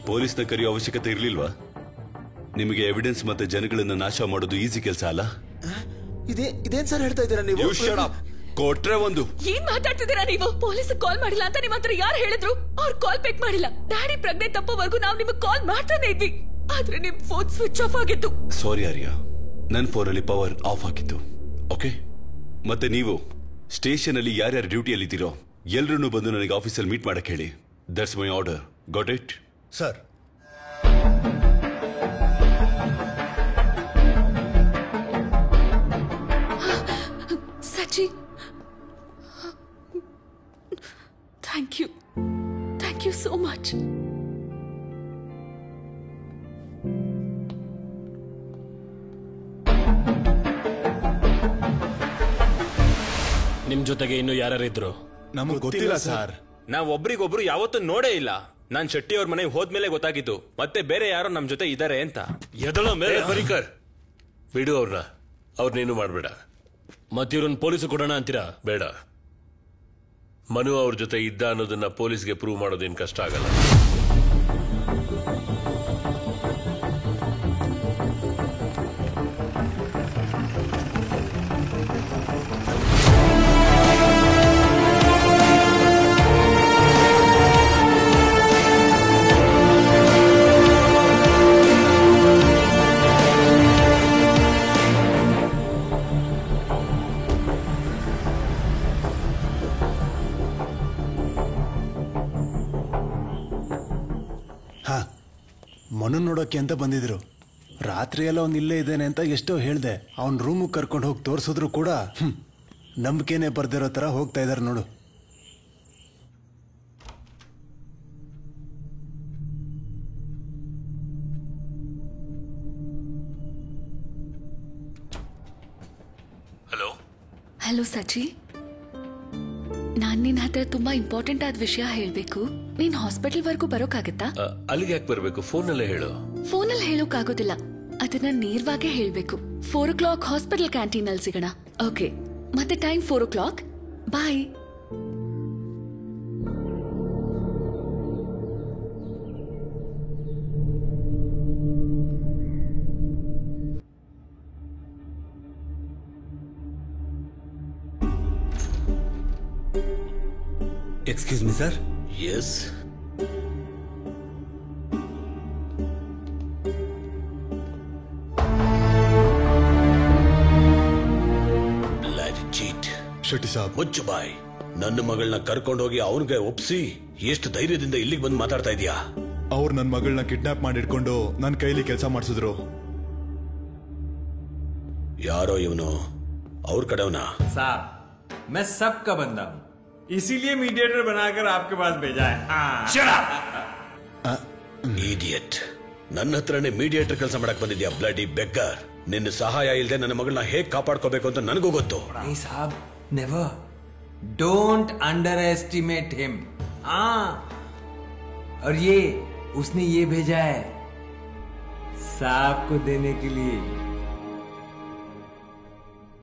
ಪೊಲೀಸ್ನ ಕರೆಯೋ ಅವಶ್ಯಕತೆ ಇರ್ಲಿಲ್ವಾ? ನಿಮಗೆ ಎವಿಡೆನ್ಸ್ ಮತ್ತೆ ಜನಗಳನ್ನ ನಾಶ ಮಾಡೋದು ಈಸಿ ಕೆಲಸ ಅಲ್ಲ. ಇದೇನ್ ಸರ್ ಹೇಳ್ತಾ ಇದ್ದೀರಾ ನೀವು? ಕೊಟ್ರೆ ಒಂದು. ಏನ್ ಮಾತಾಡ್ತಿದ್ದೀರಾ ನೀವು? ಪೊಲೀಸ್ ಕಾಲ್ ಮಾಡಿಲ್ಲ ಅಂತ ನಿಮ್ಮ ಹತ್ರ ಯಾರು ಹೇಳಿದ್ರು? ಅವ್ರು ಕಾಲ್ ಪಿಕ್ ಮಾಡಿಲ್ಲ. ಡ್ಯಾಡಿ ಪ್ರಜ್ಞೆ ತಪ್ಪೋವರೆಗೂ ನಾವು ನಿಮಗೆ ಕಾಲ್ ಮಾಡ್ತಾನೆ ಇದ್ವಿ, ಆದ್ರೆ ನಿಮ್ ಫೋನ್ ಸ್ವಿಚ್ ಆಫ್ ಆಗಿತ್ತು. ಸಾರಿ ಆರ್ಯ, ನನ್ನ ಫೋನಲ್ಲಿ ಪವರ್ ಆಫ್ ಆಗಿತ್ತು. ಓಕೆ, ಮತ್ತೆ ನೀವು ಸ್ಟೇಷನ್ ಅಲ್ಲಿ ಯಾರ್ಯಾರು ಡ್ಯೂಟಿಯಲ್ಲಿ ಇದ್ದೀರೋ ಎಲ್ರನ್ನೂ ಬಂದು ನನಗೆ ಆಫೀಸಲ್ಲಿ ಮೀಟ್ ಮಾಡಕ್ ಹೇಳಿ. That's my order. Got it sir? Sachi, thank you so much. ನಿಮ್ ಜೊತೆಗೆ ಇನ್ನು ಯಾರಿದ್ರು? ನಮಗೆ ಗೊತ್ತಿಲ್ಲ ಸರ್. ನಾವ್ ಒಬ್ರಿಗೊಬ್ರು ಯಾವತ್ತೂ ನೋಡೇ ಇಲ್ಲ. ನಾನ್ ಶೆಟ್ಟಿ ಅವ್ರ ಮನೆಗೆ ಹೋದ್ಮೇಲೆ ಗೊತ್ತಾಗಿತ್ತು ಮತ್ತೆ ಬೇರೆ ಯಾರೋ ನಮ್ ಜೊತೆ ಇದಾರೆ ಅಂತ. ಎದಳ ಮೇಲೆ ಪರಿಕರ್ ಬಿಡು ಅವ್ರನ್ನ, ಅವ್ರನ್ನೇನು ಮಾಡ್ಬೇಡ. ಮತ್ತಿವ್ರನ್ನ ಪೊಲೀಸ್ ಕೊಡೋಣ ಅಂತೀರಾ? ಬೇಡ. ಮನು ಅವ್ರ ಜೊತೆ ಇದ್ದ ಅನ್ನೋದನ್ನ ಪೊಲೀಸ್ಗೆ ಪ್ರೂವ್ ಮಾಡೋದೇನು ಕಷ್ಟ ಆಗಲ್ಲ. ಮನು ನೋಡೋಕೆ ಅಂತ ಬಂದಿದ್ರು. ರಾತ್ರಿ ಎಲ್ಲ ಅವ್ನು ಇಲ್ಲೇ ಇದ್ದೇನೆ ಅಂತ ಎಷ್ಟೋ ಹೇಳ್ದೆ. ಅವ್ನ ರೂಮಿಗೆ ಕರ್ಕೊಂಡು ಹೋಗಿ ತೋರಿಸಿದ್ರು ಕೂಡ ನಂಬಿಕೆನೆ ಬರ್ದಿರೋ ತರ ಹೋಗ್ತಾ ಇದಾರೆ ನೋಡು. ಹಲೋ ಹಲೋ ಸಚಿ, ನಾನ್ ನಿನ್ ಹತ್ರ ತುಂಬಾ ಇಂಪಾರ್ಟೆಂಟ್ ಆದ ವಿಷಯ ಹೇಳ್ಬೇಕು. ನೀನ್ ಹಾಸ್ಪಿಟಲ್ ವರ್ಗೂ ಬರೋಕಾಗತ್ತಾ? ಅಲ್ಲಿಗೆ ಯಾಕೆ ಬರ್ಬೇಕು? ಫೋನಲ್ಲೇ ಹೇಳು. ಫೋನಲ್ಲಿ ಹೇಳೋಕ್ಕಾಗೋದಿಲ್ಲ, ಅದನ್ನ ನೇರವಾಗೇ ಹೇಳ್ಬೇಕು. 4 o'clock ಹಾಸ್ಪಿಟಲ್ ಕ್ಯಾಂಟೀನ್ ಅಲ್ಲಿ ಸಿಗೋಣ. ಓಕೆ, ಮತ್ತೆ time 4 o'clock. Bye. Excuse me, sir. Yes. Bloody cheat. Shetty ಸಾಬ್, ಮುಚ್ಚು ಬಾಯ್. ನನ್ನ ಮಗಳನ್ನ ಕರ್ಕೊಂಡೋಗಿ ಅವನಿಗೆ ಒಪ್ಸಿ ಎಷ್ಟು ಧೈರ್ಯದಿಂದ ಇಲ್ಲಿಗೆ ಬಂದು ಮಾತಾಡ್ತಾ ಇದೀಯಾ? ಅವ್ರು ನನ್ನ ಮಗಳನ್ನ ಕಿಡ್ನಾಪ್ ಮಾಡಿಟ್ಕೊಂಡು ನನ್ನ ಕೈಲಿ ಕೆಲಸ ಮಾಡಿಸಿದ್ರು. ಯಾರೋ ಇವನು? ಅವ್ರ ಕಡೆವನಾ? साहब, मैं सबका बंदा हूँ, इसीलिए मीडिएटर बनाकर आपके पास भेजा है. ಇಡಿಯಟ್. ನನ್ನ ಹತ್ರನೇ ಮೀಡಿಯೇಟರ್ ಕೆಲಸ ಮಾಡಕ್ ಬಂದಿದ್ಯಾ? Bloody beggar. ನಿನ್ನ ಸಹಾಯ ಇಲ್ಲದೆ ನನ್ನ ಮಗಳನ್ನ ಹೇಗ್ ಕಾಪಾಡ್ಕೋಬೇಕು ಅಂತ ನನಗೂ ಗೊತ್ತು. नहीं साहब, never. Don't under estimate him. और ये उसने ये भेजा है साहब को देने के लिए.